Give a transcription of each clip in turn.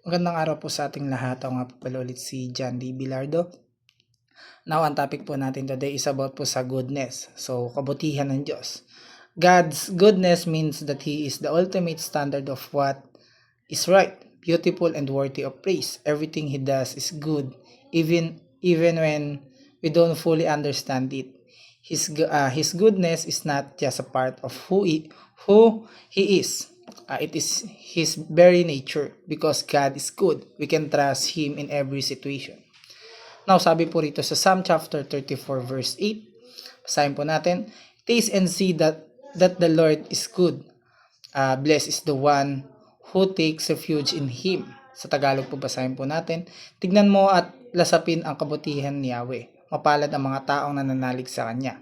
Magandang araw po sa ating lahat. Ako nga po pala ulit si John D. Bilardo. Now, ang topic po natin today is about po sa goodness. So, kabutihan ng Diyos. God's goodness means that He is the ultimate standard of what is right, beautiful, and worthy of praise. Everything He does is good, even when we don't fully understand it. His goodness is not just a part of who He is. It is His very nature. Because God is good, we can trust Him in every situation. Now, sabi po rito sa Psalm chapter 34 verse 8, basahin po natin, taste and see that the Lord is good. Blessed is the one who takes refuge in Him. Sa Tagalog po basahin po natin, tignan mo at lasapin ang kabutihan ni Yahweh. Mapalad ang mga taong nananalig sa Kanya.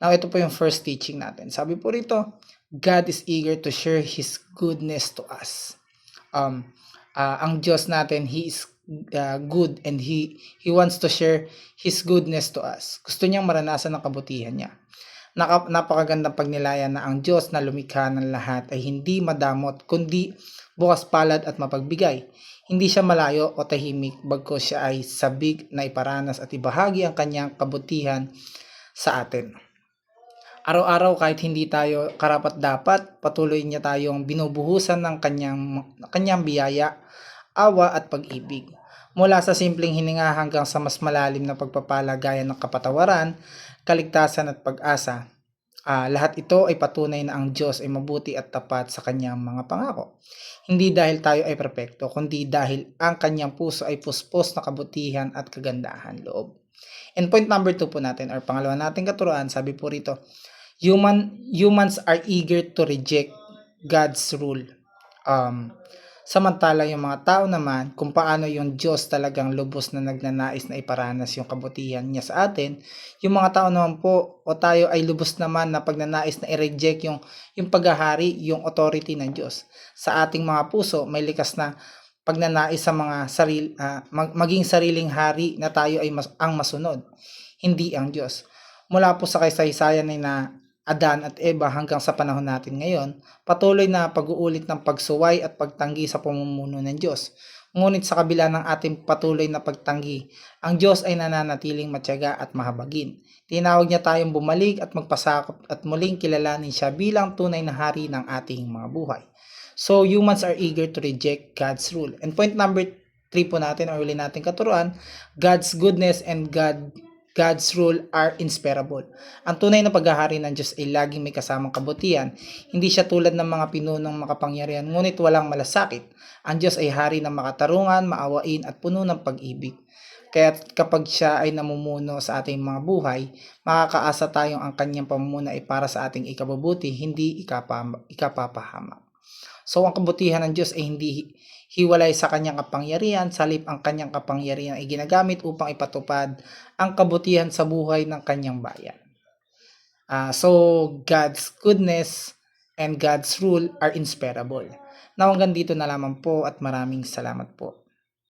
Now, ito po yung first teaching natin. Sabi po rito, God is eager to share His goodness to us. Ang Diyos natin, He is good and He wants to share His goodness to us. Gusto niyang maranasan ang kabutihan niya. Napakagandang pagnilayan na ang Diyos na lumikha ng lahat ay hindi madamot, kundi bukas palad at mapagbigay. Hindi siya malayo o tahimik, bagkus siya ay sabik na iparanas at ibahagi ang kanyang kabutihan sa atin. Araw-araw kahit hindi tayo karapat-dapat, patuloy niya tayong binubuhusan ng kanyang biyaya, awa at pag-ibig. Mula sa simpleng hininga hanggang sa mas malalim na pagpapala gaya ng kapatawaran, kaligtasan at pag-asa. Lahat ito ay patunay na ang Diyos ay mabuti at tapat sa kanyang mga pangako. Hindi dahil tayo ay perpekto, kundi dahil ang kanyang puso ay puspos na kabutihan at kagandahan loob. And point number 2 po natin, or pangalawa nating katuruan, sabi po rito, humans are eager to reject God's rule. Samantala yung mga tao naman, kung paano yung Diyos talagang lubos na nagnanais na iparanas yung kabutihan niya sa atin, yung mga tao naman po o tayo ay lubos naman na pagnanais na i-reject yung paghahari, yung authority ng Diyos. Sa ating mga puso, may likas na pagnanais sa mga maging sariling hari na tayo ay ang masunod, hindi ang Diyos. Mula po sa kasaysayan na Adan at Eva hanggang sa panahon natin ngayon, patuloy na pag-uulit ng pagsuway at pagtanggi sa pamumuno ng Diyos. Ngunit sa kabila ng ating patuloy na pagtanggi, ang Diyos ay nananatiling matyaga at mahabagin. Tinawag niya tayong bumalik at magpasakop at muling kilalanin siya bilang tunay na hari ng ating mga buhay. So, humans are eager to reject God's rule. And point number 3 po natin, or uli natin katuruan, God's goodness and God's rule are inseparable. Ang tunay na paghahari ng Diyos ay laging may kasamang kabutihan. Hindi siya tulad ng mga pinunong makapangyarihan, ngunit walang malasakit. Ang Diyos ay hari ng makatarungan, maawain at puno ng pag-ibig. Kaya kapag siya ay namumuno sa ating mga buhay, makakaasa tayong ang kanyang pamumuno ay para sa ating ikabubuti, hindi ikapapahamak. So, ang kabutihan ng Diyos ay hindi hiwalay sa kanyang kapangyarihan, salip ang kanyang kapangyarihan ay ginagamit upang ipatupad ang kabutihan sa buhay ng kanyang bayan. So, God's goodness and God's rule are inseparable. Now, hanggang dito na lamang po at maraming salamat po.